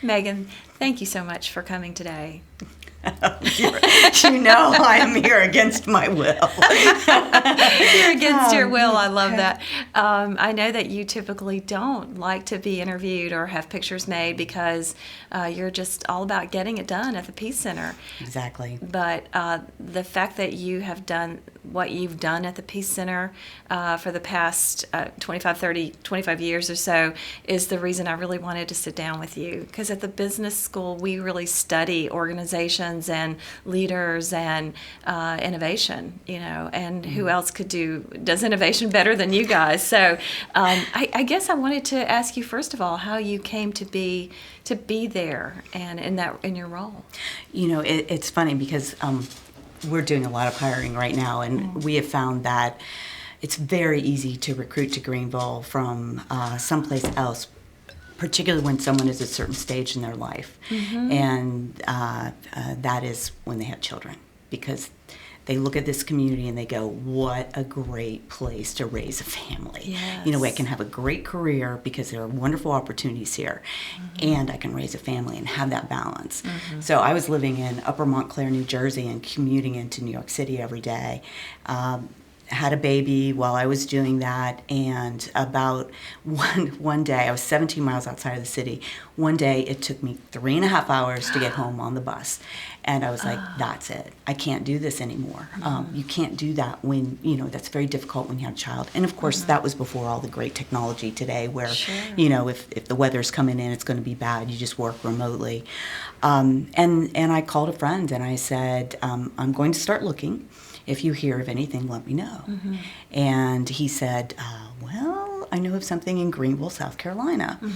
Megan, thank you so much for coming today. I am here against my will. You're against your will. I love that. I know that you typically don't like to be interviewed or have pictures made because you're just all about getting it done at the Peace Center. Exactly. But the fact that you have done what you've done at the Peace Center for the past 25 years or so is the reason I really wanted to sit down with you. Because at the business school, we really study organizations and leaders and innovation, and who else does innovation better than you guys? So I guess I wanted to ask you, first of all, how you came to be there and in your role. It's funny because we're doing a lot of hiring right now, and we have found that it's very easy to recruit to Greenville from someplace else, particularly when someone is at a certain stage in their life. And that is when they have children, because they look at this community and they go, what a great place to raise a family. Yes. I can have a great career because there are wonderful opportunities here, and I can raise a family and have that balance. So I was living in Upper Montclair, New Jersey, and commuting into New York City every day. Had a baby while I was doing that, and about one day, I was 17 miles outside of the city. One day, it took me 3.5 hours to get home on the bus, and I was like, that's it. I can't do this anymore. You can't do that when, that's very difficult when you have a child. And of course, that was before all the great technology today where, if the weather's coming in, it's going to be bad. You just work remotely. And I called a friend, and I said, I'm going to start looking. If you hear of anything, let me know. And he said, well, I know of something in Greenville, South Carolina. I'm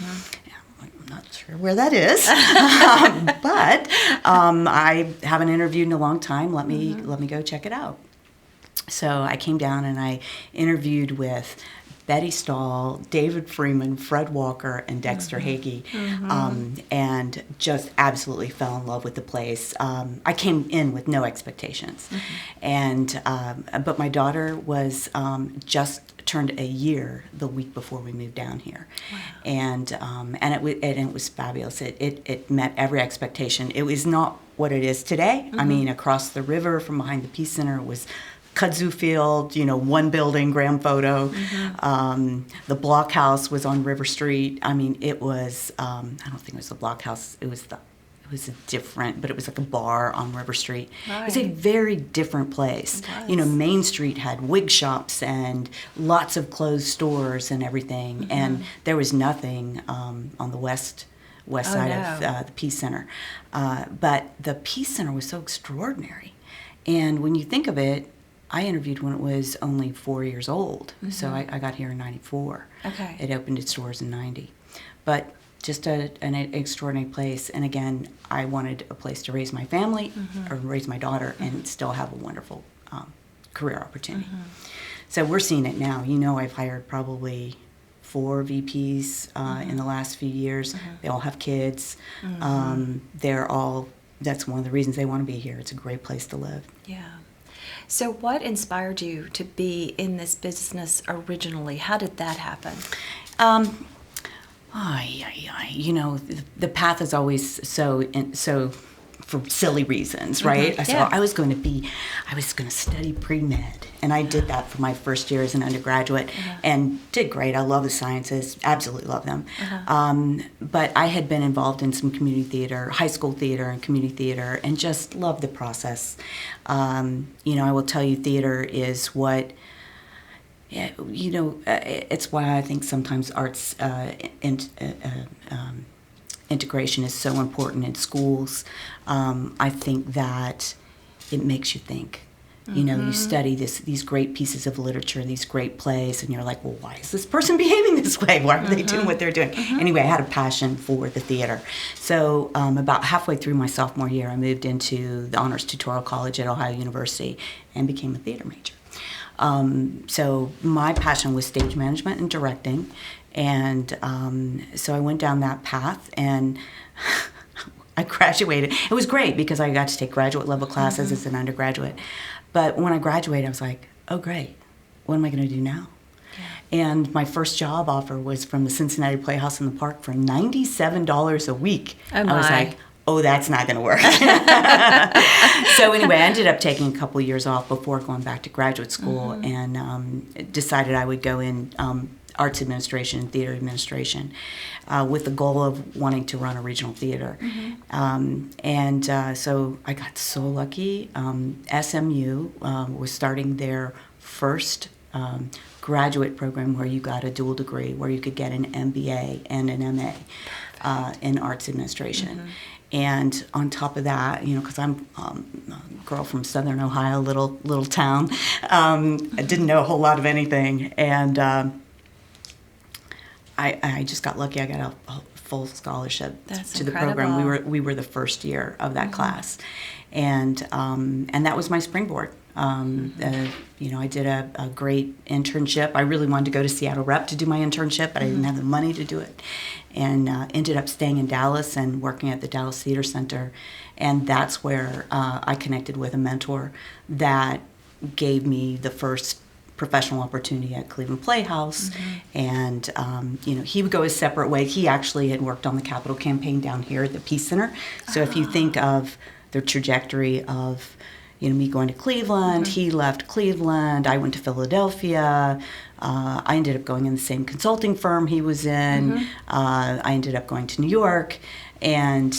not sure where that is, but I haven't interviewed in a long time. Let me go check it out. So I came down and I interviewed with Betty Stahl, David Freeman, Fred Walker, and Dexter Hagee, and just absolutely fell in love with the place. I came in with no expectations, and but my daughter was just turned a year the week before we moved down here. Wow. And it was fabulous. It met every expectation. It was not what it is today. I mean, across the river from behind the Peace Center was kudzu field, one building, Graham photo. The block house was on River Street. I mean, it was, I don't think it was the block house. It was a different, but it was like a bar on River Street. Right. It was a very different place. Main Street had wig shops and lots of closed stores and everything. And there was nothing on the west side of the Peace Center. But the Peace Center was so extraordinary. And when you think of it, I interviewed when it was only 4 years old. So I got here in 94. Okay. It opened its doors in 90. But just an extraordinary place. And again, I wanted a place to raise my family or raise my daughter and still have a wonderful career opportunity. So we're seeing it now. I've hired probably 4 VPs in the last few years. They all have kids. That's one of the reasons they want to be here. It's a great place to live. Yeah. So what inspired you to be in this business originally? How did that happen? The path is always so for silly reasons, right? So I was going to study pre-med, and I did that for my first year as an undergraduate, and did great. I love the sciences, absolutely love them. But I had been involved in some community theater, high school theater and community theater, and just loved the process. I will tell you, theater is what. Yeah, it's why I think sometimes arts integration is so important in schools. I think that it makes you think. You study these great pieces of literature, these great plays, and you're like, well, why is this person behaving this way? Why are they doing what they're doing? Anyway, I had a passion for the theater. So about halfway through my sophomore year, I moved into the Honors Tutorial College at Ohio University and became a theater major. So my passion was stage management and directing, and so I went down that path, and I graduated. It was great because I got to take graduate level classes as an undergraduate, but when I graduated, I was like, oh great, what am I going to do now? And my first job offer was from the Cincinnati Playhouse in the Park for $97 a week. Oh my. I was like, oh, that's not going to work. So anyway, I ended up taking a couple of years off before going back to graduate school, and decided I would go in arts administration and theater administration with the goal of wanting to run a regional theater. So I got so lucky. SMU was starting their first graduate program where you got a dual degree, where you could get an MBA and an MA in arts administration. And on top of that, because I'm a girl from Southern Ohio, little town, I didn't know a whole lot of anything, and I just got lucky. I got a full scholarship to the program. We were the first year of that class, and that was my springboard. I did a great internship. I really wanted to go to Seattle Rep to do my internship, but I didn't have the money to do it, and ended up staying in Dallas and working at the Dallas Theater Center, and that's where I connected with a mentor that gave me the first professional opportunity at Cleveland Playhouse, and he would go his separate way. He actually had worked on the Capitol campaign down here at the Peace Center. So if you think of the trajectory of me going to Cleveland, he left Cleveland, I went to Philadelphia, I ended up going in the same consulting firm he was in, I ended up going to New York, and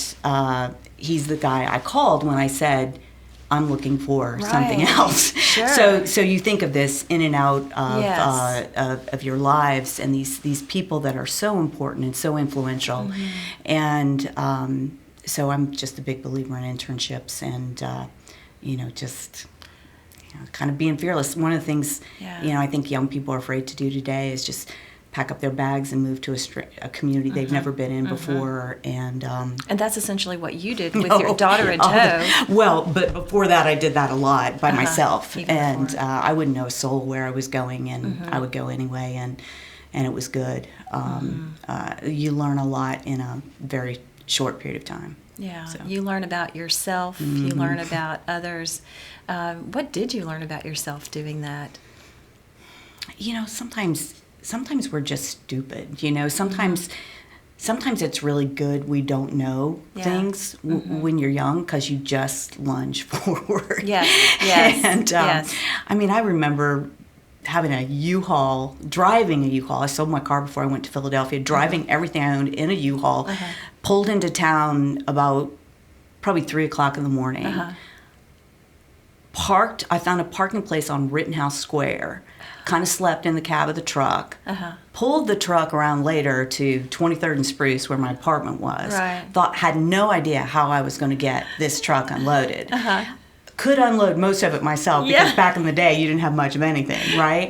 he's the guy I called when I said, I'm looking for something else. Sure. So you think of this in and out of your lives, and these people that are so important and so influential, and so I'm just a big believer in internships and kind of being fearless. One of the things I think young people are afraid to do today is just pack up their bags and move to a community they've never been in before, and that's essentially what you did with your daughter in tow. Well, but before that, I did that a lot by myself, and I wouldn't know a soul where I was going, and I would go anyway, and it was good. You learn a lot in a very short period of time. Yeah, so. You learn about yourself. You learn about others. What did you learn about yourself doing that? Sometimes we're just stupid, Sometimes it's really good we don't know things when you're young, because you just lunge forward. Yes. And I remember having driving a U-Haul. I sold my car before I went to Philadelphia, driving everything I owned in a U-Haul, pulled into town about probably 3 o'clock in the morning. Parked. I found a parking place on Rittenhouse Square. Kind of slept in the cab of the truck. Pulled the truck around later to 23rd and Spruce, where my apartment was. Had no idea how I was going to get this truck unloaded. Could unload most of it myself, because back in the day you didn't have much of anything, right?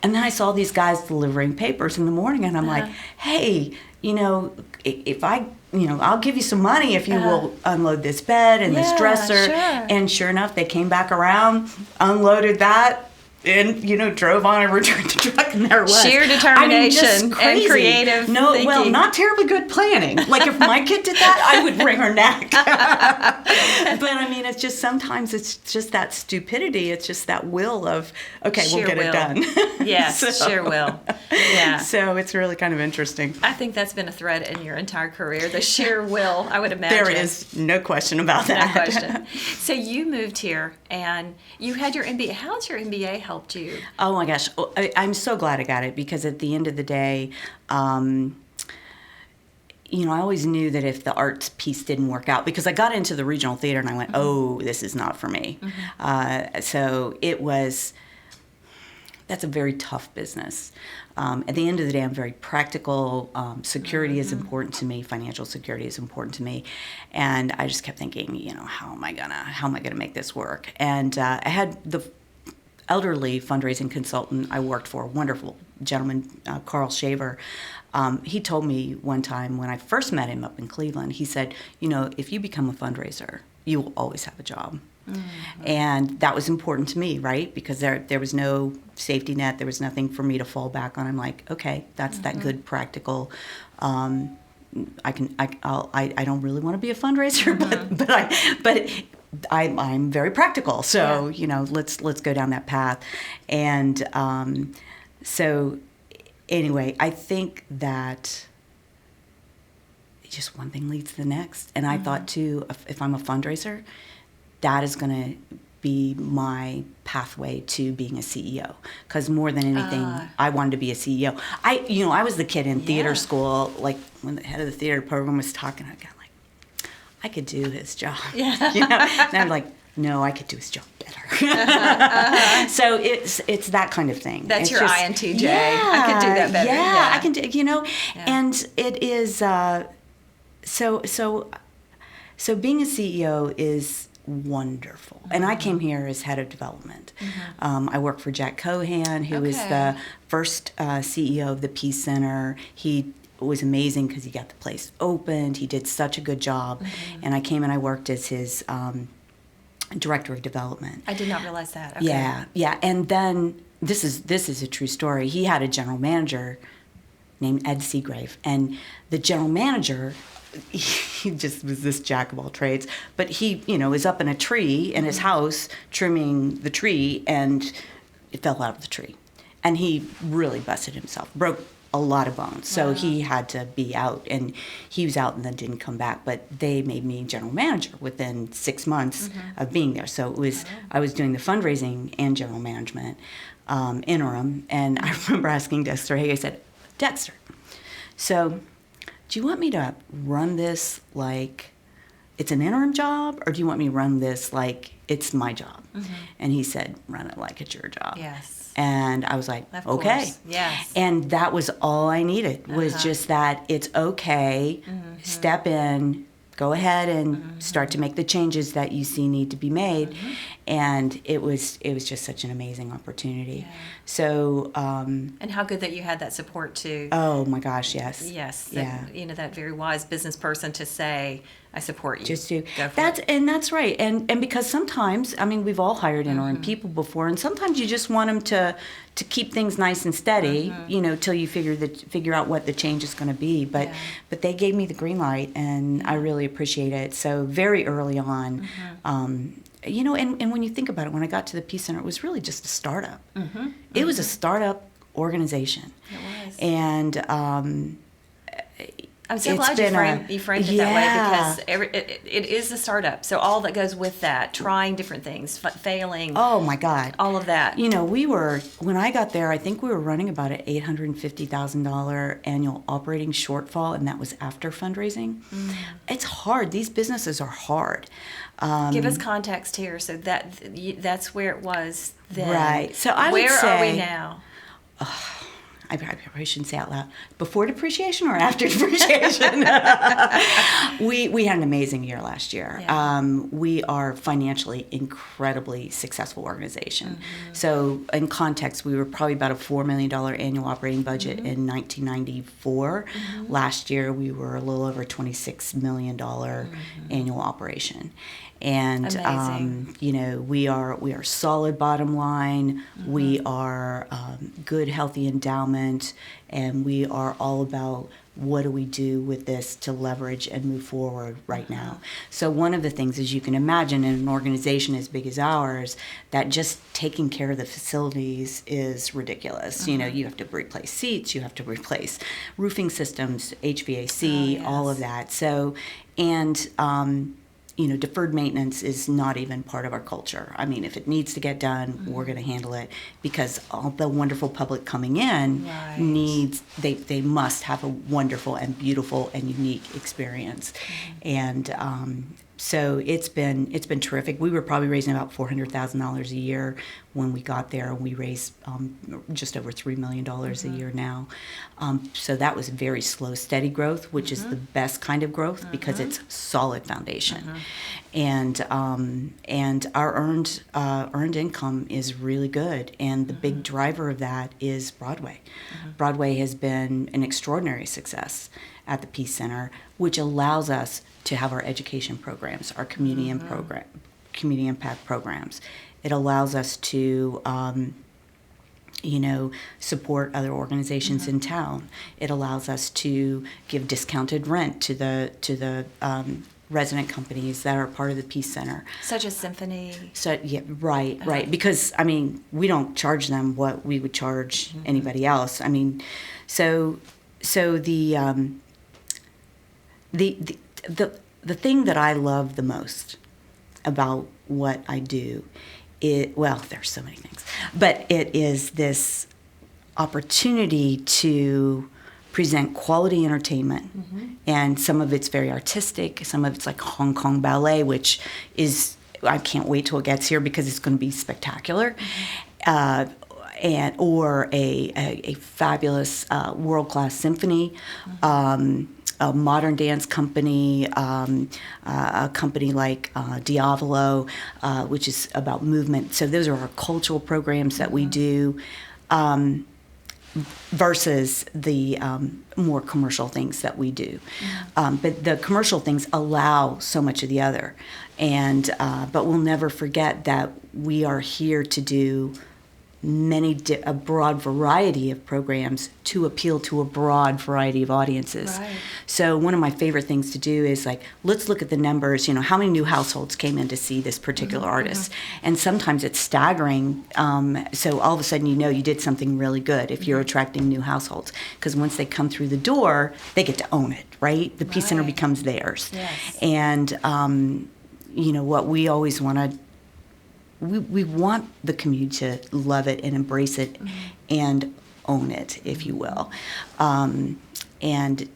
And then I saw these guys delivering papers in the morning, and I'm like, hey, if I'll give you some money if you will unload this bed and this dresser. Sure. And sure enough, they came back around, unloaded that, and drove on and returned the truck, and there it was. Sheer determination just crazy. And creative thinking. Well, not terribly good planning. Like, if my kid did that, I would wring her neck. But it's just, sometimes it's just that stupidity. It's just that will of, okay, sheer we'll get it done. Yes, sheer will. Yeah. So it's really kind of interesting. I think that's been a thread in your entire career, the sheer will, I would imagine. There is no question about that. No question. So you moved here, and you had your MBA. How's your MBA helped you? Oh my gosh, I'm so glad I got it, because at the end of the day, I always knew that if the arts piece didn't work out, because I got into the regional theater and I went, oh, this is not for me. So that's a very tough business. At the end of the day, I'm very practical. Security is important to me. Financial security is important to me. And I just kept thinking, how am I gonna make this work? And I had the elderly fundraising consultant I worked for, a wonderful gentleman, Carl Shaver. He told me one time when I first met him up in Cleveland, he said, if you become a fundraiser, you will always have a job. And that was important to me, right? Because there was no safety net. There was nothing for me to fall back on. I'm like, okay, that's that good practical. I don't really want to be a fundraiser, but I'm very practical. So let's go down that path. And so anyway, I think that just one thing leads to the next. And I thought too, if I'm a fundraiser, that is going to be my pathway to being a CEO. Because more than anything, I wanted to be a CEO. I was the kid in theater school, like when the head of the theater program was talking, I got like, I could do his job. Yeah. And I'm like, no, I could do his job better. So it's that kind of thing. That's it's your INTJ. I could do that better. Yeah, I can do, and it is, so being a CEO is wonderful. And I came here as head of development. I work for Jack Cohan, who is the first CEO of the Peace Center. He was amazing because he got the place opened. He did such a good job. And I came and I worked as his director of development. I did not realize that. Okay. Yeah. And then this is a true story. He had a general manager named Ed Seagrave, and the general manager, he just was this jack of all trades. But he, was up in a tree in his house trimming the tree, and it fell out of the tree, and he really busted himself, broke a lot of bones. So he had to be out, and he was out and then didn't come back. But they made me general manager within 6 months of being there. So it was I was doing the fundraising and general management interim. And I remember asking Dexter, hey, I said, Dexter, so do you want me to run this like it's an interim job, or do you want me to run this like it's my job? And he said, run it like it's your job. Yes. And I was like, Of okay. course. Yes. And that was all I needed, was just that it's okay, step in, go ahead and start to make the changes that you see need to be made. And it was just such an amazing opportunity. Yeah. So And how good that you had that support too. oh my gosh, yes. Yes. Yeah. That very wise business person to say, I support you. Just to Go for that's it. and that's right. And because sometimes, I mean, we've all hired interim people before, and sometimes you just want them to keep things nice and steady, till you figure out what the change is going to be. But they gave me the green light, and I really appreciate it. So very early on, and when you think about it, when I got to the Peace Center, it was really just a startup. It was a startup organization. It was. And I'm so it's glad been you framed it that way, because it is a startup. So all that goes with that, trying different things, failing, oh my God, all of that. When I got there, I think we were running about an $850,000 annual operating shortfall, and that was after fundraising. It's hard. These businesses are hard. Give us context here, so that's where it was then. Right. So I where would say, are we now? I probably shouldn't say out loud. Before depreciation or after depreciation? We had an amazing year last year. Yeah. We are financially incredibly successful organization. So in context, we were probably about a $4 million annual operating budget in 1994. Last year, we were a little over $26 million annual operation. And we are solid bottom line. We are good, healthy endowment, and we are all about what do we do with this to leverage and move forward right now. So one of the things, as you can imagine, in an organization as big as ours, that just taking care of the facilities is ridiculous. You have to replace seats, you have to replace roofing systems, HVAC, all of that. So, and deferred maintenance is not even part of our culture. I mean, if it needs to get done, we're going to handle it, because all the wonderful public coming in they must have a wonderful and beautiful and unique experience. And so it's been terrific. We were probably raising about $400,000 a year when we got there, and we raise just over $3 million a year now. So that was very slow, steady growth, which is the best kind of growth, because it's solid foundation. And our earned income is really good, and the big driver of that is Broadway. Broadway has been an extraordinary success at the Peace Center, which allows us to have our education programs, our community impact programs. It allows us to support other organizations in town. It allows us to give discounted rent to the resident companies that are part of the Peace Center. Such as symphony. So yeah, right. Because I mean, we don't charge them what we would charge anybody else. I mean, so the thing that I love the most about what I do, there's so many things, but it is this opportunity to present quality entertainment, and some of it's very artistic, some of it's like Hong Kong ballet, which is, I can't wait till it gets here because it's going to be spectacular, or a fabulous world-class symphony, a modern dance company, a company like Diavolo, which is about movement. So those are our cultural programs that we do. Versus the more commercial things that we do. But the commercial things allow so much of the other. And but we'll never forget that we are here to do a broad variety of programs to appeal to a broad variety of audiences. Right. So one of my favorite things to do is like, let's look at the numbers, how many new households came in to see this particular artist. And sometimes it's staggering. So all of a sudden, you did something really good if you're attracting new households. Because once they come through the door, they get to own it, right? The Peace Center becomes theirs. Yes. And, what we always want to we want the community to love it and embrace it and own it, if you will, and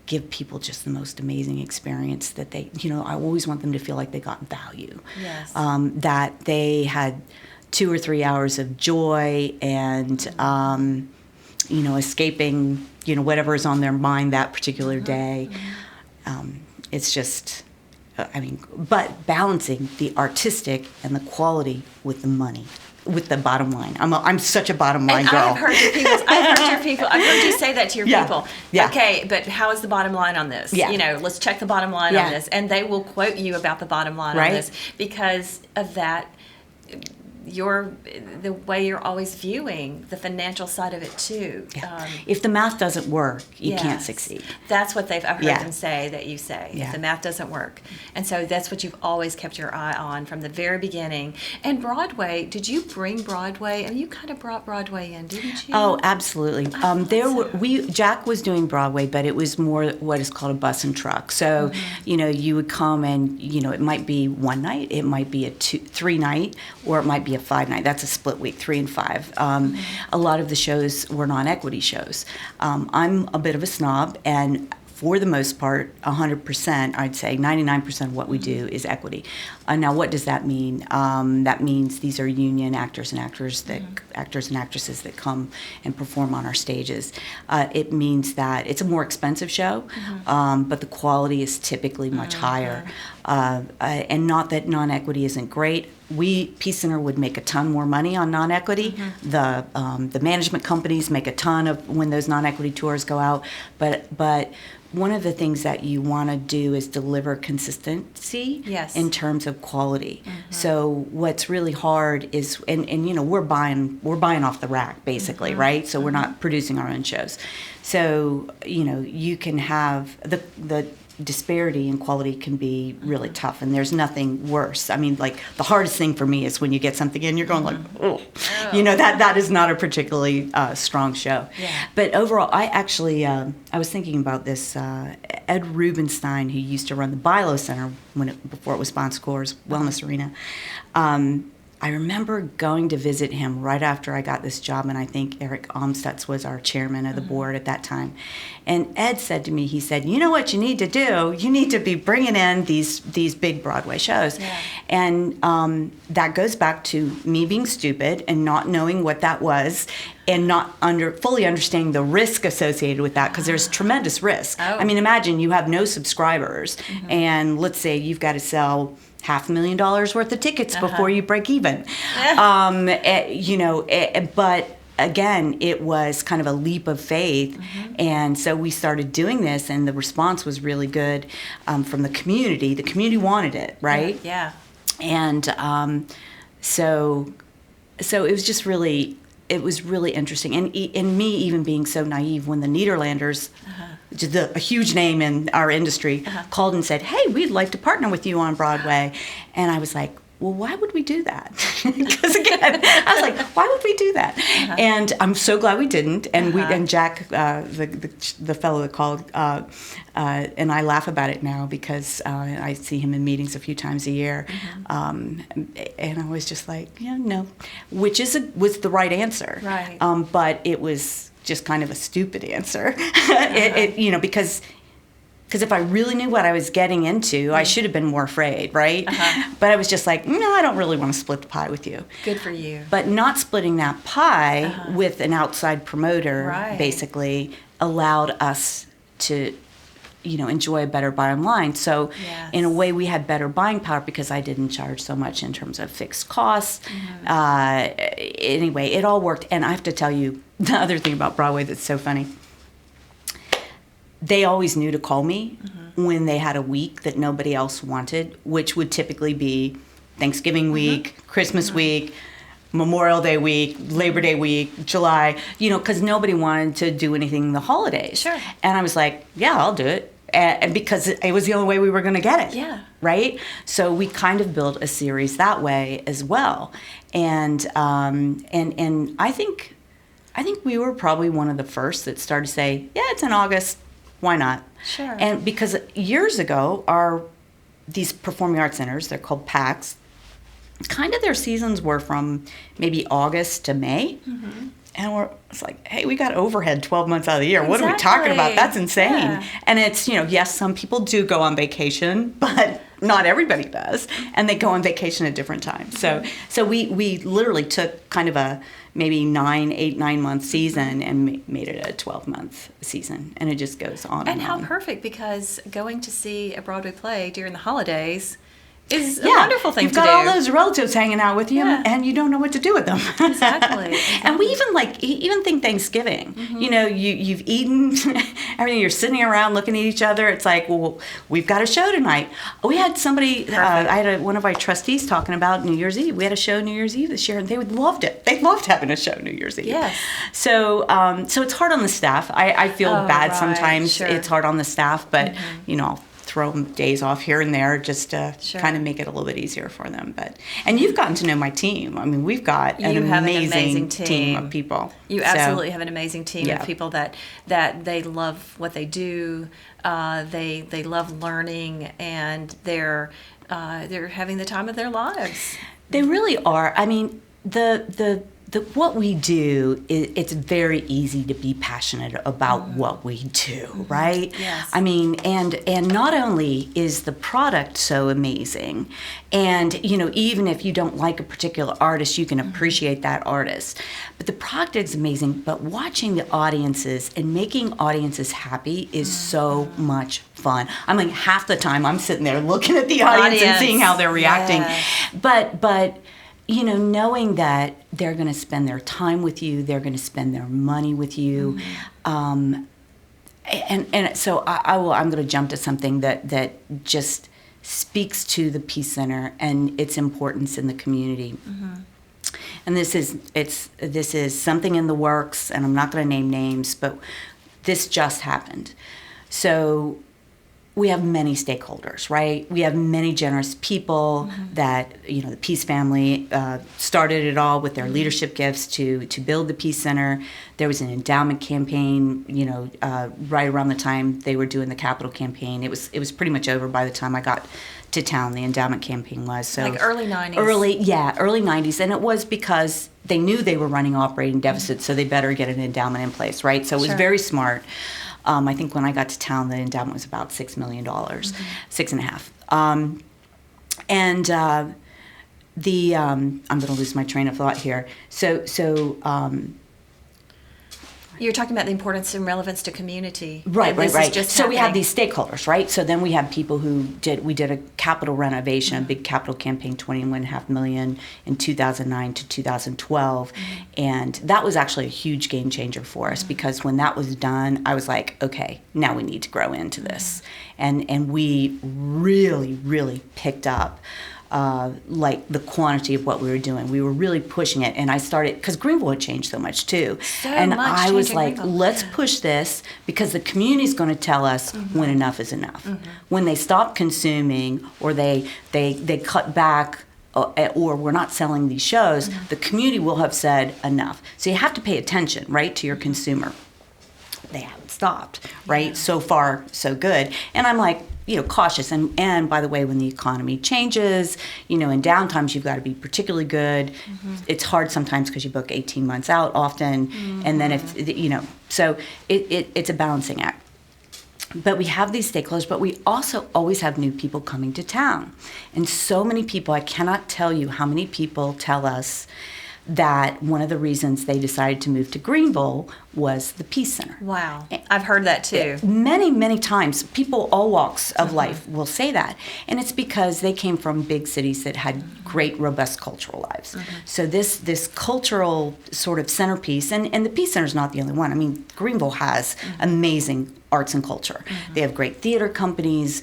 give people just the most amazing experience that they, I always want them to feel like they got value. Yes. That they had 2 or 3 hours of joy and, escaping, whatever is on their mind that particular day. It's just... but balancing the artistic and the quality with the money, with the bottom line. I'm such a bottom line girl. I've heard you say that to your people. Yeah. Okay, but how is the bottom line on this? Yeah. Let's check the bottom line on this. And they will quote you about the bottom line on this because of that. The way you're always viewing the financial side of it too. Yeah. If the math doesn't work, you can't succeed. That's what I've heard them say that you say. Yeah. If the math doesn't work. And so that's what you've always kept your eye on from the very beginning. And Broadway, did you bring Broadway? And you kind of brought Broadway in, didn't you? Oh, absolutely. Jack was doing Broadway, but it was more what is called a bus and truck. So, you would come and, it might be one night, it might be a 3 night, or it might be a 5 night. That's a split week, 3 and 5. A lot of the shows were non-equity shows. I'm a bit of a snob, and for the most part, 100%, I'd say 99% of what we do is equity. Now, what does that mean? That means these are union actors and actresses that come and perform on our stages. It means that it's a more expensive show, but the quality is typically much higher. And not that non-equity isn't great. Peace Center would make a ton more money on non-equity. The management companies make a ton of when those non-equity tours go out. But one of the things that you want to do is deliver consistency in terms of quality. So what's really hard is, and we're buying off the rack basically, right? So we're not producing our own shows. So you can have the disparity in quality can be really tough, and there's nothing worse. I mean, like, the hardest thing for me is when you get something in, you're going like, that is not a particularly strong show. Yeah. But overall, I actually, I was thinking about this, Ed Rubenstein, who used to run the Bilo Center before it was Bon Secours Wellness Arena. I remember going to visit him right after I got this job, and I think Eric Omstutz was our chairman of the board at that time. And Ed said to me, he said, you know what you need to do? You need to be bringing in these big Broadway shows. Yeah. And that goes back to me being stupid and not knowing what that was, and not fully understanding the risk associated with that, because there's tremendous risk. Oh. I mean, imagine you have no subscribers, and let's say you've got to sell $500,000 worth of tickets before you break even. But again, it was kind of a leap of faith. And so we started doing this, and the response was really good from the community. The community wanted it, right? Yeah. And so it was just really it was really interesting. And in me even being so naive, when the Nederlanders, which is a huge name in our industry, called and said, hey, we'd like to partner with you on Broadway. And I was like, well, why would we do that? Because again, I was like, why would we do that? And I'm so glad we didn't. And and Jack, the fellow that called, and I laugh about it now because I see him in meetings a few times a year. And I was just like, yeah, no, which was the right answer. Right. But it was just kind of a stupid answer, because if I really knew what I was getting into, I should have been more afraid, right? But I was just like, no, I don't really want to split the pie with you. Good for you. But not splitting that pie with an outside promoter basically allowed us to, enjoy a better bottom line. So in a way, we had better buying power because I didn't charge so much in terms of fixed costs. Anyway, it all worked. And I have to tell you, the other thing about Broadway that's so funny, they always knew to call me when they had a week that nobody else wanted, which would typically be Thanksgiving week, Christmas week, Memorial Day week, Labor Day week, July, because nobody wanted to do anything the holidays. Sure. And I was like, yeah, I'll do it. And because it was the only way we were going to get it. Yeah. Right? So we kind of built a series that way as well. And I think we were probably one of the first that started to say, yeah, it's in August. Why not? Sure. And because years ago, these performing arts centers, they're called PACs, kind of their seasons were from maybe August to May. And it's like, hey, we got overhead 12 months out of the year. What are we talking about? That's insane. Yeah. And it's, yes, some people do go on vacation, but not everybody does. And they go on vacation at different times. So we literally took kind of a maybe 9-month season and made it a 12-month season. And it just goes on and on. And how perfect, because going to see a Broadway play during the holidays is a wonderful thing to do. You've got all those relatives hanging out with you, and you don't know what to do with them. Exactly. And we even think Thanksgiving. You've eaten everything. You're sitting around looking at each other. It's like, well, we've got a show tonight. We had somebody. I had one of our trustees talking about New Year's Eve. We had a show New Year's Eve this year, and they loved it. They loved having a show New Year's Eve. Yes. So it's hard on the staff. I feel bad sometimes. Sure. It's hard on the staff, but I'll throw them days off here and there just to kind of make it a little bit easier for them. And you've gotten to know my team. I mean, we've got an amazing team of people. You absolutely have an amazing team of people that they love what they do. They love learning, and they're having the time of their lives. They really are. I mean, what we do, it's very easy to be passionate about what we do, right? Yes. I mean, and not only is the product so amazing, and even if you don't like a particular artist, you can appreciate that artist, but the product is amazing. But watching the audiences and making audiences happy is so much fun. I mean, half the time I'm sitting there looking at the audience and seeing how they're reacting, but knowing that they're going to spend their time with you, they're going to spend their money with you, and so I'm going to jump to something that just speaks to the Peace Center and its importance in the community. And this is something in the works, and I'm not going to name names, but this just happened. So we have many stakeholders, right? We have many generous people that, the Peace family started it all with their leadership gifts to build the Peace Center. There was an endowment campaign, right around the time they were doing the capital campaign. It was pretty much over by the time I got to town. The endowment campaign was. So like early 90s. Early 90s. And it was because they knew they were running operating deficits, so they better get an endowment in place, right? So it was very smart. I think when I got to town, the endowment was about $6 million, $6.5 million. I'm going to lose my train of thought here. You're talking about the importance and relevance to community. Right. So we have these stakeholders, right? So then we have people we did a capital renovation, a big capital campaign, $21.5 million in 2009 to 2012. And that was actually a huge game changer for us because when that was done, I was like, okay, now we need to grow into this. And we really, really picked up like the quantity of what we were doing. We were really pushing it, and I started because Greenville had changed so much too. I was like, let's push this because the community is going to tell us when enough is enough. When they stop consuming or they cut back. Or we're not selling these shows, the community will have said enough. So you have to pay attention, right, to your consumer. They haven't stopped, right? So far, so good. And I'm like, cautious. And by the way, when the economy changes, in downtimes, you've got to be particularly good. It's hard sometimes because you book 18 months out often. And then so it's a balancing act. But we have these stakeholders, but we also always have new people coming to town. And so many people, I cannot tell you how many people tell us that one of the reasons they decided to move to Greenville was the Peace Center. Wow. I've heard that too. Many, many times. People, all walks of life will say that. And it's because they came from big cities that had great, robust cultural lives. So this cultural sort of centerpiece, and the Peace Center is not the only one. I mean, Greenville has amazing arts and culture. They have great theater companies.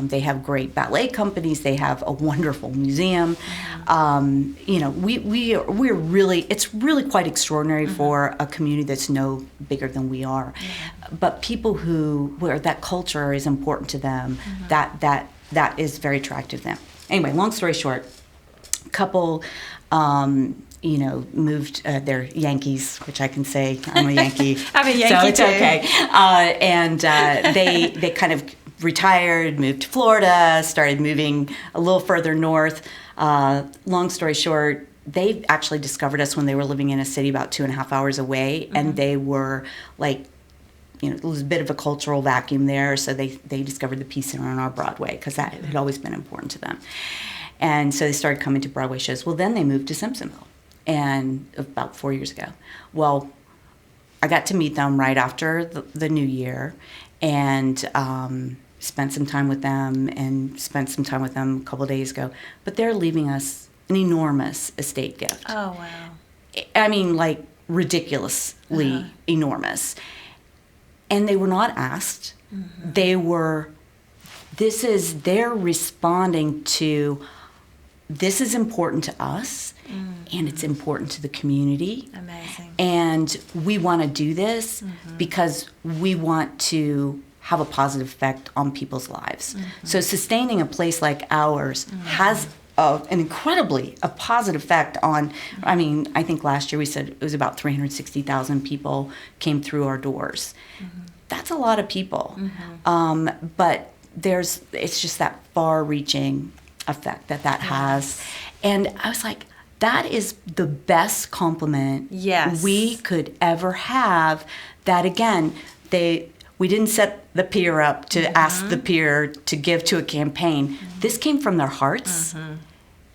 They have great ballet companies. They have a wonderful museum. We're really, it's really quite extraordinary for a community that's no bigger than we are. But people where that culture is important to them, that is very attractive to them. Anyway, long story short, couple moved, they're Yankees, which I can say I'm a Yankee. I'm a Yankee so it's too. Okay. And they kind of retired, moved to Florida, started moving a little further north. Long story short, they actually discovered us when they were living in a city about 2.5 hours away, and they were like, there was a bit of a cultural vacuum there, so they discovered the Peace Center on our Broadway because that had always been important to them. And so they started coming to Broadway shows. Well, then they moved to Simpsonville, and about 4 years ago. Well, I got to meet them right after the new year, and spent some time with them, a couple of days ago. But they're leaving us an enormous estate gift. Oh, wow. I mean, like, ridiculously enormous. And they were not asked. They're responding to, this is important to us, and it's important to the community. Amazing. And we want to do this because we want to have a positive effect on people's lives. So sustaining a place like ours has a positive effect on, I think last year we said it was about 360,000 people came through our doors. That's a lot of people. But it's just that far-reaching effect that has. And I was like, that is the best compliment we could ever have. That, again, we didn't set the peer up to ask the peer to give to a campaign. This came from their hearts.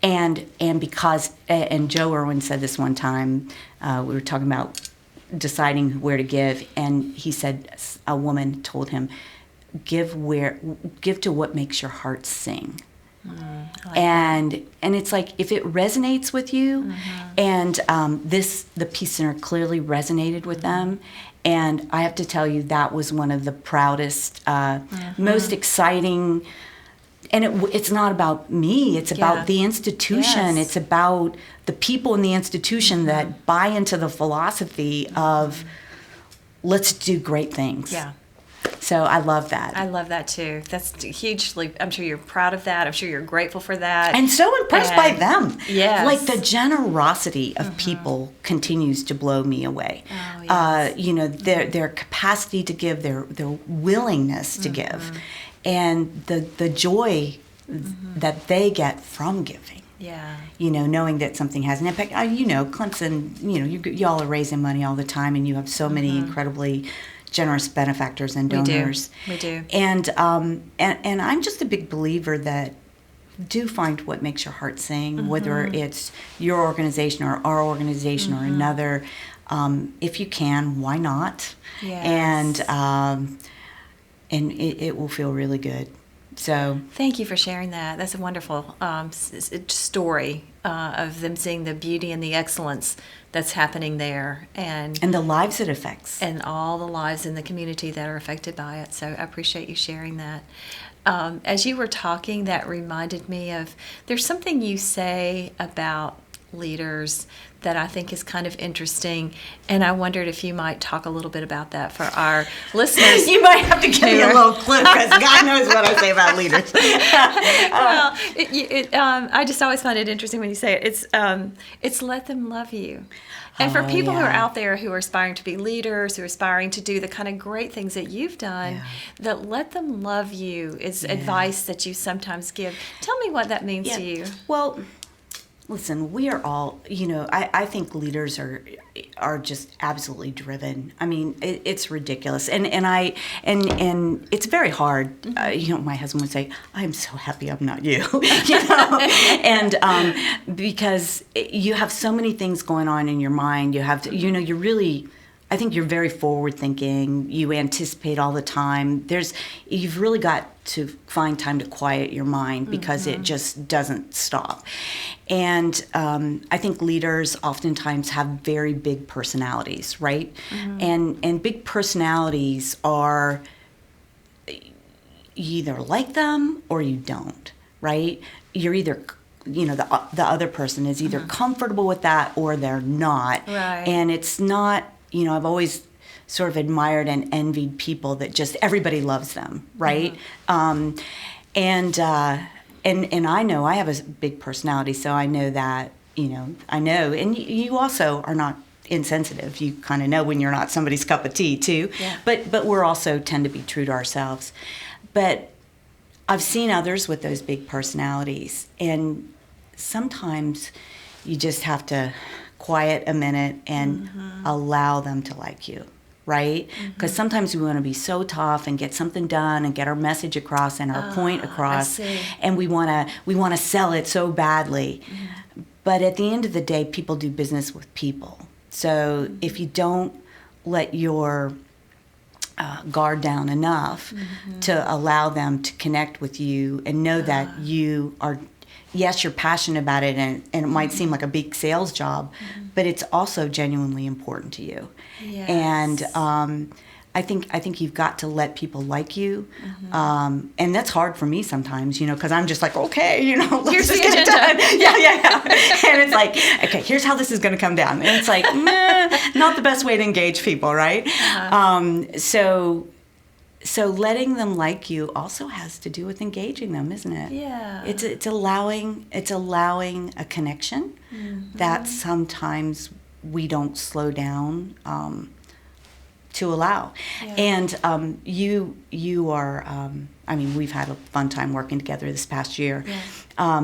And because, and Joe Irwin said this one time, we were talking about deciding where to give, and he said a woman told him, give to what makes your heart sing. And it's like, if it resonates with you, and the Peace Center clearly resonated with them, and I have to tell you, that was one of the proudest, most exciting. And it's not about me. It's about the institution. It's about the people in the institution that buy into the philosophy of, let's do great things. Yeah. So I love that. I love that too. That's hugely, I'm sure you're proud of that. I'm sure you're grateful for that. And so impressed by them. Yes. Like, the generosity of people continues to blow me away. Oh, yes. Their capacity to give, their willingness to give, and the joy that they get from giving. Yeah. Knowing that something has an impact. Clemson, y'all are raising money all the time, and you have so many incredibly generous benefactors and donors. We do. And I'm just a big believer that do find what makes your heart sing, whether it's your organization or our organization or another. If you can, why not? Yes. And it will feel really good. So thank you for sharing that. That's a wonderful story of them seeing the beauty and the excellence that's happening there, and the lives it affects, and all the lives in the community that are affected by it. So I appreciate you sharing that. as you were talking, that reminded me of, there's something you say about leaders that I think is kind of interesting, and I wondered if you might talk a little bit about that for our listeners. You might have to give me a little clue, because God knows what I say about leaders. Well, I just always find it interesting when you say it. It's let them love you. And for people who are out there who are aspiring to be leaders, who are aspiring to do the kind of great things that you've done, that let them love you is advice that you sometimes give. Tell me what that means to you. Well, listen, we are all, I think leaders are just absolutely driven. I mean, it's ridiculous. And it's very hard. My husband would say, I'm so happy I'm not you, and because you have so many things going on in your mind. You have to, you're really, I think you're very forward thinking. You anticipate all the time. You've really got to find time to quiet your mind, because it just doesn't stop. And I think leaders oftentimes have very big personalities, right? And big personalities are, you either like them or you don't, right? You're either, the other person is either comfortable with that or they're not. Right. And it's not, I've always sort of admired and envied people that just everybody loves them, right? And I know I have a big personality, so I know that, I know. And you also are not insensitive. You kind of know when you're not somebody's cup of tea too. Yeah. But we're also tend to be true to ourselves. But I've seen others with those big personalities, and sometimes you just have to quiet a minute and allow them to like you, right? Because sometimes we want to be so tough and get something done and get our message across and our point across, and we want to sell it so badly. But at the end of the day, people do business with people. So if you don't let your guard down enough to allow them to connect with you and know that you are, yes, you're passionate about it, and it might seem like a big sales job, but it's also genuinely important to you. Yes. And I think you've got to let people like you, and that's hard for me sometimes, because I'm just like, okay, let's just get it done. Yeah. And it's like, okay, here's how this is going to come down, and it's like, not the best way to engage people, right? So letting them like you also has to do with engaging them, isn't it? Yeah. It's allowing a connection that sometimes we don't slow down to allow. Yeah. And you are, we've had a fun time working together this past year. Yeah.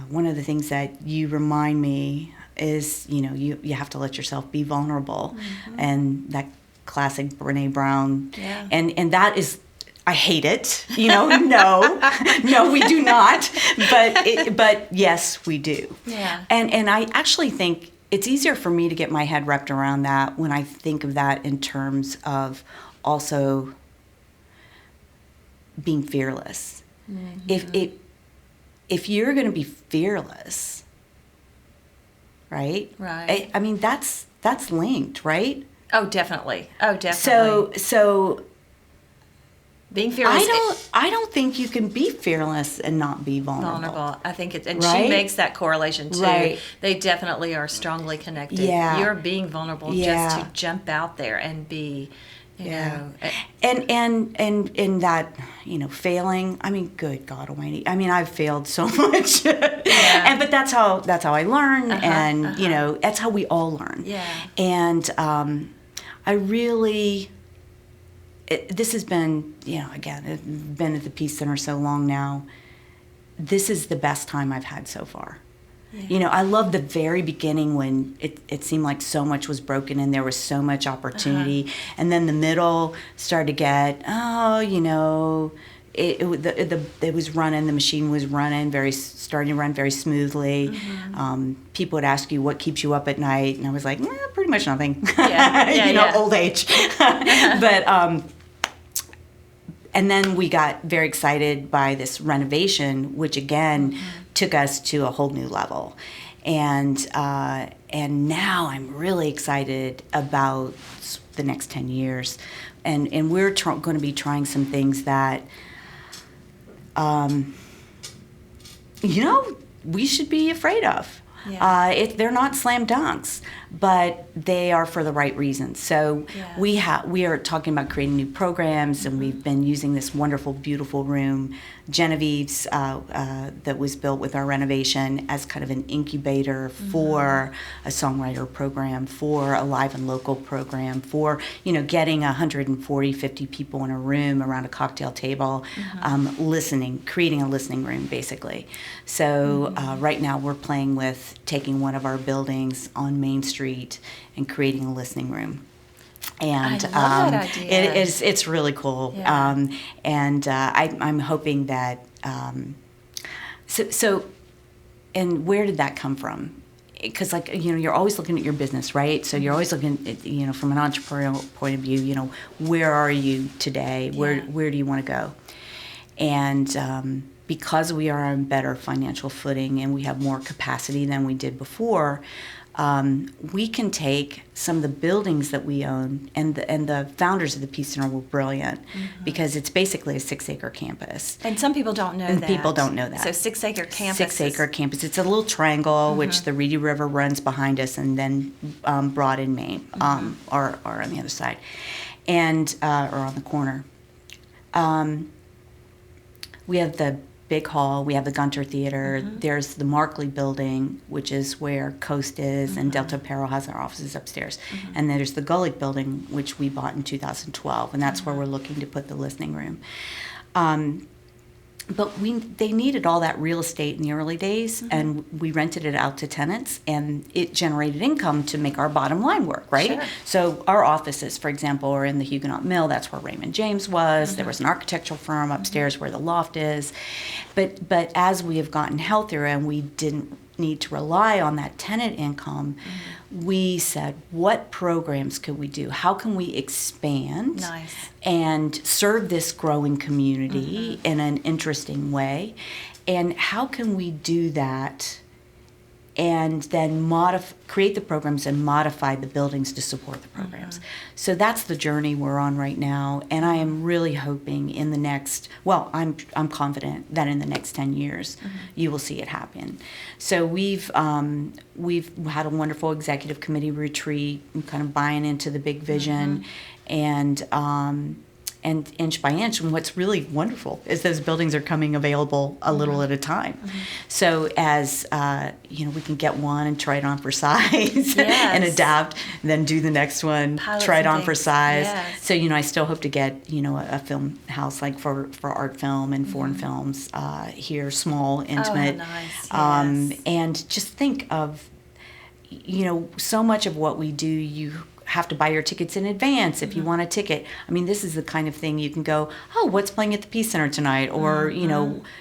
One of the things that you remind me is, you have to let yourself be vulnerable, and that classic Brene Brown, and that is, I hate it. No, we do not. But yes, we do. Yeah. And I actually think it's easier for me to get my head wrapped around that when I think of that in terms of also being fearless. If you're going to be fearless, right? Right. I mean, that's linked, right? Oh, definitely. So being fearless. I don't think you can be fearless and not be vulnerable. I think it's, and she makes that correlation too. Right. They definitely are strongly connected. Yeah. You're being vulnerable just to jump out there and be, you know. And that, failing. I mean, good God Almighty. I mean, I've failed so much. But that's how I learn, and that's how we all learn. Yeah. And I really. This has been, again, I've been at the Peace Center so long now. This is the best time I've had so far. Yeah. I love the very beginning when it seemed like so much was broken and there was so much opportunity. And then the middle started to get, it was running, the machine was running, starting to run very smoothly. Mm-hmm. People would ask you, what keeps you up at night? And I was like, pretty much nothing. Old age. But, and then we got very excited by this renovation, which again took us to a whole new level. And now I'm really excited about the next 10 years and we're going to be trying some things that, we should be afraid of. Yeah. They're not slam dunks, but they are for the right reasons. So Yes. we are talking about creating new programs, and we've been using this wonderful, beautiful room, Genevieve's, that was built with our renovation, as kind of an incubator for a songwriter program, for a live and local program, for getting 140, 50 people in a room around a cocktail table, listening, creating a listening room, basically. So right now we're playing with taking one of our buildings on Main Street and creating a listening room. And I love that idea. it's really cool. Yeah. I'm hoping that so and where did that come from? Because you're always looking at your business, right? So you're always looking at, from an entrepreneurial point of view, where are you today? Where do you want to go? And because we are on better financial footing and we have more capacity than we did before, we can take some of the buildings that we own, and the founders of the Peace Center were brilliant, because it's basically a 6-acre campus. And some people don't know that. People don't know that. So 6-acre campus. 6-acre campus. It's a little triangle, which the Reedy River runs behind us, and then Broad and Main are on the other side, and or on the corner. We have the big hall, we have the Gunter Theater, there's the Markley building, which is where Coast is, and Delta Apparel has our offices upstairs. And then there's the Gullick building, which we bought in 2012, and that's where we're looking to put the listening room. But they needed all that real estate in the early days, and we rented it out to tenants, and it generated income to make our bottom line work, right? Sure. So our offices, for example, are in the Huguenot Mill. That's where Raymond James was. There was an architectural firm upstairs where the loft is. But as we have gotten healthier and we didn't need to rely on that tenant income, we said, what programs could we do? How can we expand and serve this growing community in an interesting way? And how can we do that and then create the programs and modify the buildings to support the programs? So that's the journey we're on right now, and I am really hoping in the next, I'm confident that in the next 10 years you will see it happen. So we've had a wonderful executive committee retreat, kind of buying into the big vision, and inch by inch. And what's really wonderful is those buildings are coming available a little at a time. So as we can get one and try it on for size and adapt, and then do the next one, try it on for size. So I still hope to get a film house like for art film and foreign films here, small, intimate. And just think of so much of what we do, you have to buy your tickets in advance if you want a ticket. I mean, this is the kind of thing you can go, what's playing at the Peace Center tonight? Or,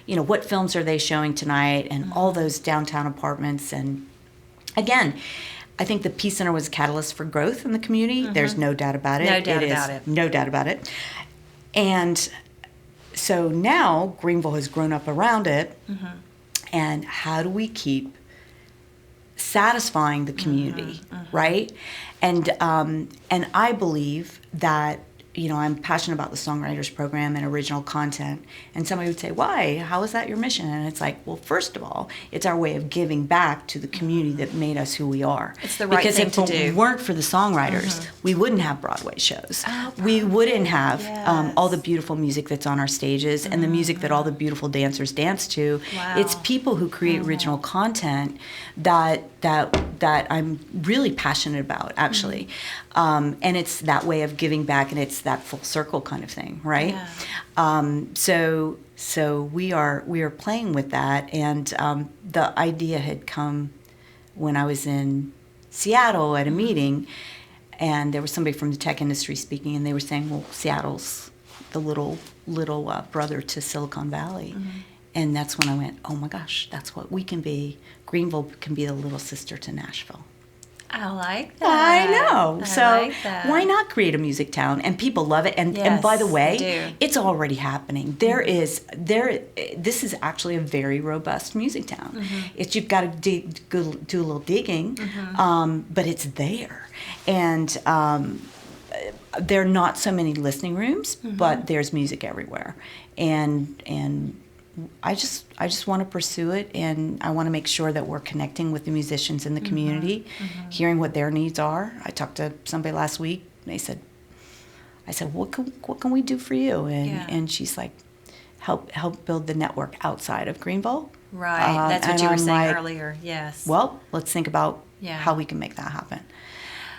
what films are they showing tonight? And all those downtown apartments. And again, I think the Peace Center was a catalyst for growth in the community. There's no doubt about it. No doubt about it. And so now Greenville has grown up around it. And how do we keep satisfying the community, right? And I believe that, I'm passionate about the Songwriters Program and original content. And somebody would say, why? How is that your mission? And it's like, well, first of all, it's our way of giving back to the community that made us who we are. It's the right thing to do. Because if it weren't for the songwriters, we wouldn't have Broadway shows. We wouldn't have all the beautiful music that's on our stages and the music that all the beautiful dancers dance to. It's people who create original content that I'm really passionate about, actually. And it's that way of giving back, and it's that full circle kind of thing, right? So we are playing with that, and the idea had come when I was in Seattle at a meeting, and there was somebody from the tech industry speaking, and they were saying, well, Seattle's the little brother to Silicon Valley. And that's when I went, oh my gosh, that's what we can be. Greenville can be the little sister to Nashville. I like that. I know. I So like that. why not create a music town? And people love it. And by the way, it's already happening. This is actually a very robust music town. It's you've got to do a little digging, but it's there. And there are not so many listening rooms, but there's music everywhere, and I just want to pursue it, and I want to make sure that we're connecting with the musicians in the community, hearing what their needs are. I talked to somebody last week. And I said, what can we do for you? And she's like, help build the network outside of Greenville. Right, that's what you were saying earlier. Yes. Well, let's think about how we can make that happen.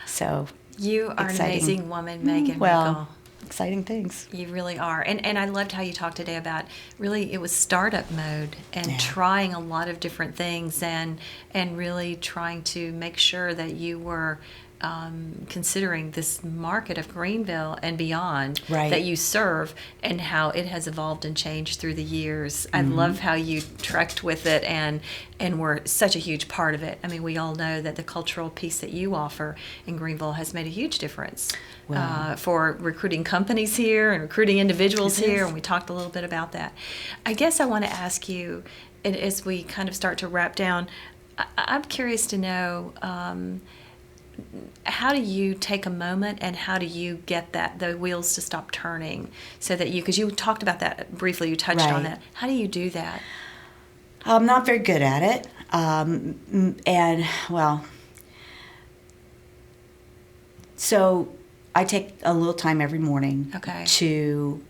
So you are an amazing woman, Megan Riegel. Exciting things. You really are. And I loved how you talked today about really it was startup mode and trying a lot of different things and really trying to make sure that you were considering this market of Greenville and beyond that you serve and how it has evolved and changed through the years. I love how you trekked with it and were such a huge part of it. I mean, we all know that the cultural piece that you offer in Greenville has made a huge difference for recruiting companies here and recruiting individuals here, and we talked a little bit about that. I guess I want to ask you, and as we kind of start to wrap down, I'm curious to know, how do you take a moment and how do you get the wheels to stop turning so that because you talked about that briefly, you touched on that. How do you do that? I'm not very good at it. So I take a little time every morning to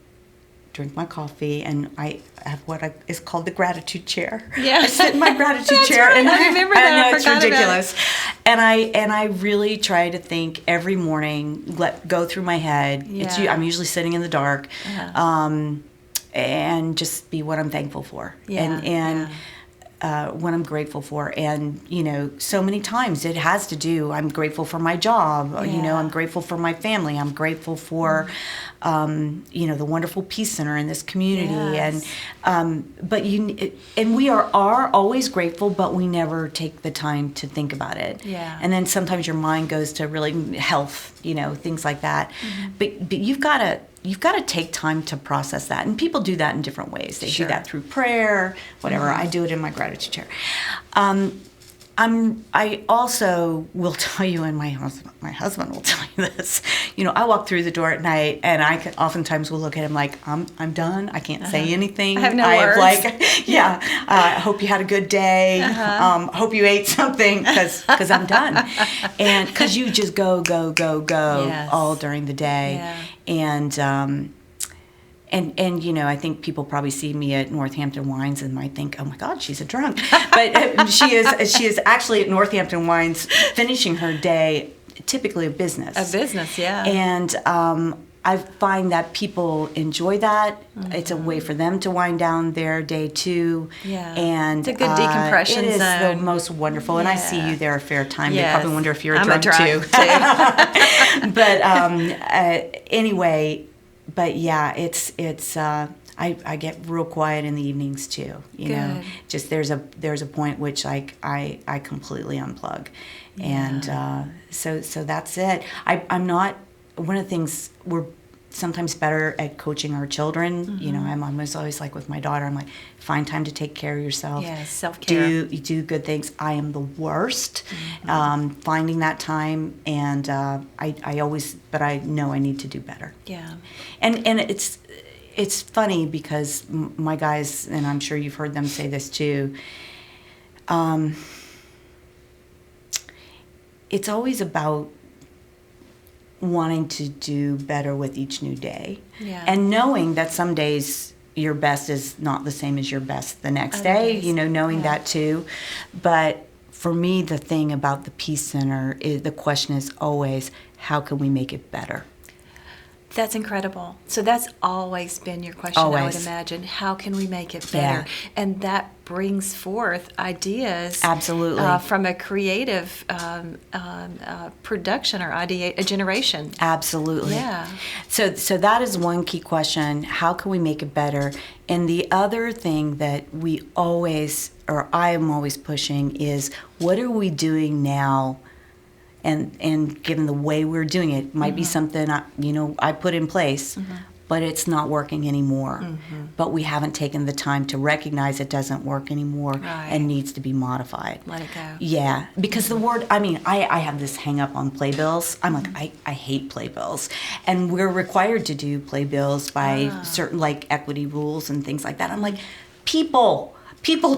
drink my coffee, and I have what is called the gratitude chair. Yeah, I sit in my gratitude chair, right. And I remember that. I know it's ridiculous. And I really try to think every morning, go through my head. Yeah. I'm usually sitting in the dark, and just be what I'm thankful for, and what I'm grateful for. And so many times it has to do. I'm grateful for my job. I'm grateful for my family. I'm grateful for the wonderful Peace Center in this community. Yes. And we are always grateful, but we never take the time to think about it. Yeah. And then sometimes your mind goes to really health, things like that. But you've got to take time to process that. And people do that in different ways. They do that through prayer, whatever. I do it in my gratitude chair. I also will tell you, and my husband will tell you this. I walk through the door at night, and I oftentimes will look at him like, I'm done. I can't say anything. I have no words. I hope you had a good day. Hope you ate something, because I'm done. And because you just go all during the day. Yeah. And I think people probably see me at Northampton Wines and might think, oh my God, she's a drunk. But she is actually at Northampton Wines finishing her day, typically a business. A business, yeah. And I find that people enjoy that. It's a way for them to wind down their day too. Yeah. And it's a good decompression It is zone. the most wonderful. And I see you there a fair time. Yes. They probably wonder if you're a I'm drunk too. But anyway. But yeah, it's I get real quiet in the evenings too. Just there's a point which I completely unplug, and so that's it. I'm not one of the things we're sometimes better at coaching our children. I'm always like with my daughter. I'm like, find time to take care of yourself. Yes, self-care. Do good things. I am the worst finding that time, and I always, but I know I need to do better. Yeah, and it's funny because my guys, and I'm sure you've heard them say this too. It's always about wanting to do better with each new day, and knowing that some days your best is not the same as your best the next day. Knowing that too. But for me, the thing about the Peace Center is the question is always, how can we make it better? That's incredible. So that's always been your question, I would imagine. How can we make it better? Yeah. And that brings forth ideas. Absolutely. From a creative production or idea generation. Absolutely. Yeah. So that is one key question. How can we make it better? And the other thing that we always, or I am always pushing, is what are we doing now? And given the way we're doing it, might be something I put in place. but it's not working anymore. But we haven't taken the time to recognize it doesn't work anymore and needs to be modified. Let it go. Yeah, because the word, I have this hang up on playbills. I'm like, I hate playbills. And we're required to do playbills by certain like equity rules and things like that. I'm like, people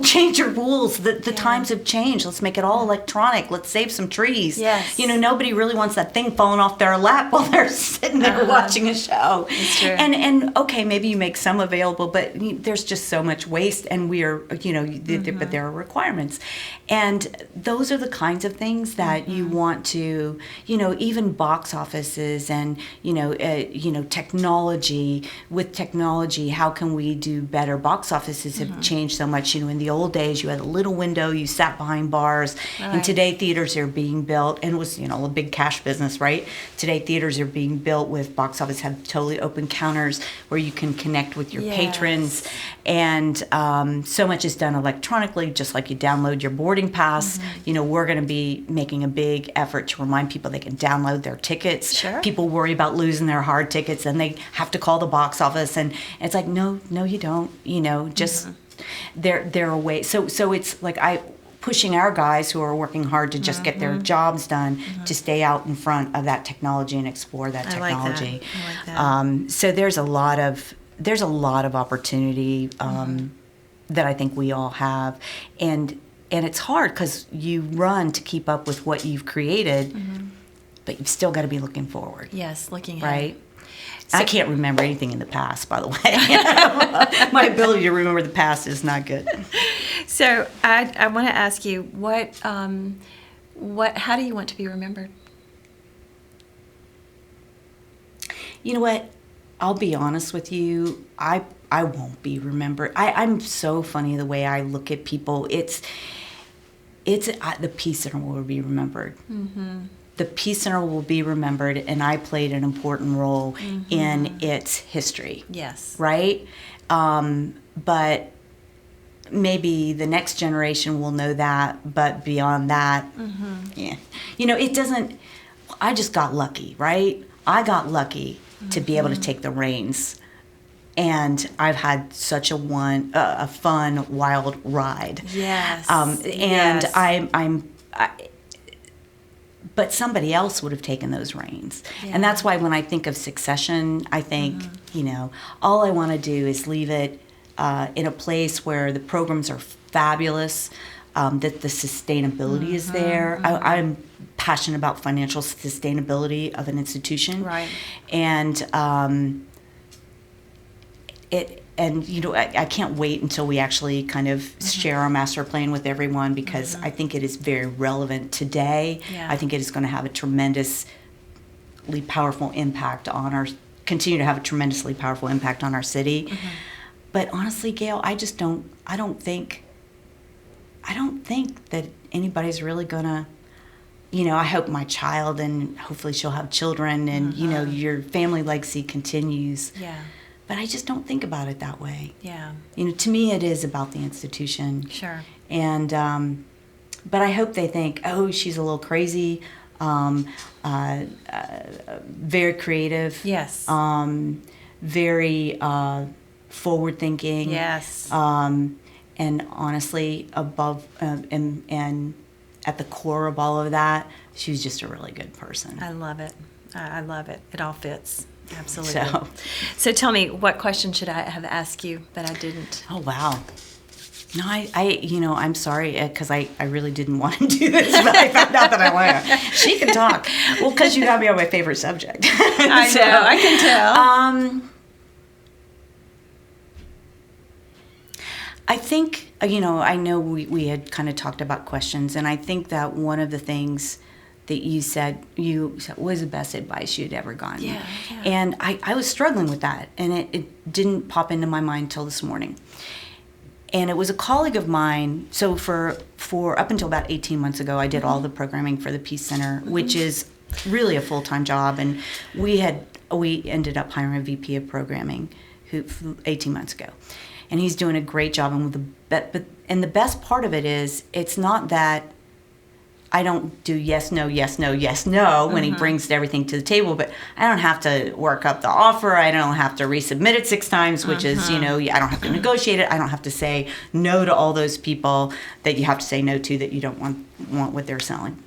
change your rules. The times have changed. Let's make it all electronic. Let's save some trees. Yes. Nobody really wants that thing falling off their lap while they're sitting there watching a show. It's true. And okay, maybe you make some available, but there's just so much waste, and we are, but there are requirements. And those are the kinds of things that you want to, even box offices and, technology. With technology, how can we do better? Box offices have changed so much. In the old days, you had a little window, you sat behind bars, and today theaters are being built, and it was, a big cash business, right? Today theaters are being built with box office, have totally open counters where you can connect with your patrons, and so much is done electronically, just like you download your boarding pass. We're going to be making a big effort to remind people they can download their tickets. Sure. People worry about losing their hard tickets, and they have to call the box office, and it's like, no, you don't, just... They're away. So it's like pushing our guys who are working hard to just get their jobs done to stay out in front of that technology and explore that technology. I like that. So there's a lot of opportunity that I think we all have, and it's hard because you run to keep up with what you've created, but you've still got to be looking forward. Yes, looking ahead. Right. So, I can't remember anything in the past, by the way. My ability to remember the past is not good. So I want to ask you, how do you want to be remembered? You know what? I'll be honest with you. I won't be remembered. I'm so funny the way I look at people. It's the Peace Center will be remembered. The Peace Center will be remembered, and I played an important role in its history. Yes. Right? But maybe the next generation will know that, but beyond that, yeah. It doesn't, I just got lucky, right? I got lucky to be able to take the reins. And I've had such a fun, wild ride. Yes. And but somebody else would have taken those reins. Yeah. And that's why when I think of succession, I think, all I want to do is leave it in a place where the programs are fabulous, that the sustainability is there. I'm passionate about financial sustainability of an institution. Right. And I can't wait until we actually kind of share our master plan with everyone, because I think it is very relevant today. Yeah. I think it is going to have a tremendously powerful impact on continue to have a tremendously powerful impact on our city. But honestly, Gail, I don't think that anybody's really gonna, I hope my child, and hopefully she'll have children, and your family legacy continues. Yeah. But I just don't think about it that way. Yeah. To me, it is about the institution. Sure. And, but I hope they think, oh, she's a little crazy, very creative. Yes. Very forward-thinking. Yes. And honestly, above and at the core of all of that, she was just a really good person. I love it. I love it. It all fits. Absolutely. So tell me, what question should I have asked you that I didn't? Oh, wow. No, I'm sorry, because I really didn't want to do this, but I found out that I want to. She can talk. Well, because you got me on my favorite subject. I know, I can tell. I think, I know we had kind of talked about questions, and I think that one of the things that you said was the best advice you'd ever gotten. Yeah. And I was struggling with that, and it didn't pop into my mind till this morning. And it was a colleague of mine. So for up until about 18 months ago, I did all the programming for the Peace Center, which is really a full-time job. And we ended up hiring a VP of programming 18 months ago. And he's doing a great job. And the best part of it is, it's not that I don't do yes, no, yes, no, yes, no when he brings everything to the table, but I don't have to work up the offer. I don't have to resubmit it 6 times, which is, I don't have to negotiate it. I don't have to say no to all those people that you have to say no to that you don't want what they're selling.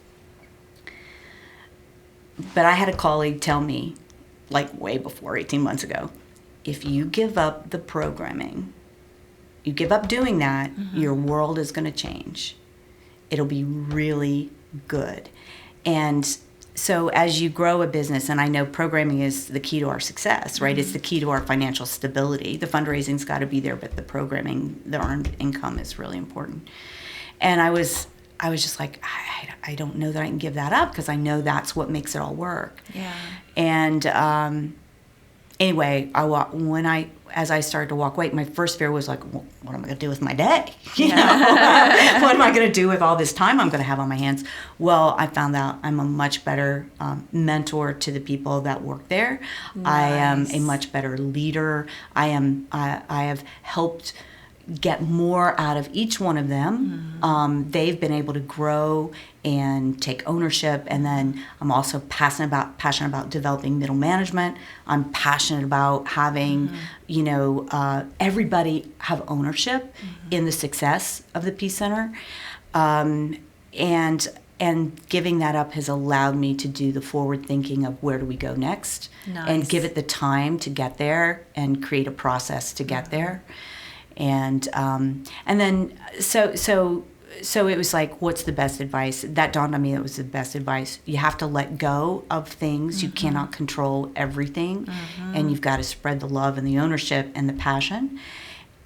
But I had a colleague tell me, like way before, 18 months ago, if you give up the programming, you give up doing that, your world is going to change. It'll be really good. And so as you grow a business, and I know programming is the key to our success, right? It's the key to our financial stability. The fundraising's got to be there, but the programming, the earned income is really important. And I was just like, I don't know that I can give that up because I know that's what makes it all work. Yeah. And anyway, as I started to walk away, my first fear was like, well, what am I going to do with my day? You know, what am I going to do with all this time I'm going to have on my hands? Well, I found out I'm a much better mentor to the people that work there. Nice. I am a much better leader. I have helped get more out of each one of them. They've been able to grow and take ownership, and then I'm also passionate about developing middle management. I'm passionate about having everybody have ownership in the success of the Peace Center, and giving that up has allowed me to do the forward thinking of where do we go next. Nice. And give it the time to get there and create a process to get there. And then so it was like, what's the best advice? That dawned on me that was the best advice. You have to let go of things. You cannot control everything. And you've got to spread the love and the ownership and the passion.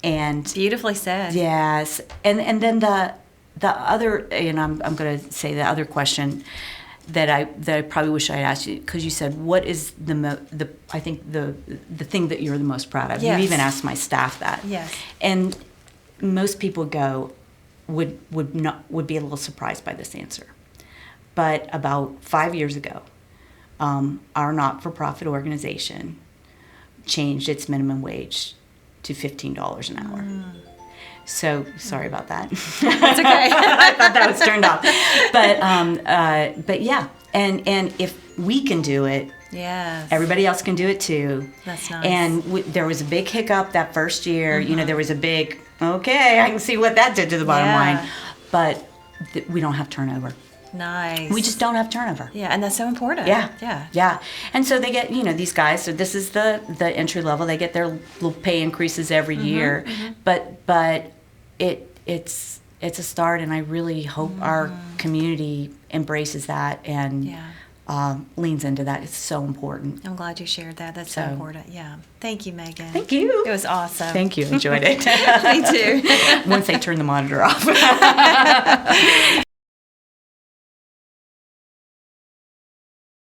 And beautifully said. Yes. And then the other, and I'm going to say the other question that I probably wish I had asked you, because you said, what is the thing that you're the most proud of? Yes. You even asked my staff that. Yes. And most people would be a little surprised by this answer. But about 5 years ago, our not-for-profit organization changed its minimum wage to $15 an hour. So sorry about that. That's okay. I thought that was turned off. But yeah, and if we can do it, yes, everybody else can do it too. That's nice. And there was a big hiccup that first year. There was a big, okay, I can see what that did to the bottom line. But we don't have turnover. Nice. We just don't have turnover. Yeah, and that's so important. Yeah. And so they get, these guys, so this is the entry level, they get their little pay increases every year. But it's a start, and I really hope our community embraces that and leans into that. It's so important. I'm glad you shared that. That's so important. Yeah. Thank you, Megan. Thank you. It was awesome. Thank you. Enjoyed it. Me too. Once they turn the monitor off.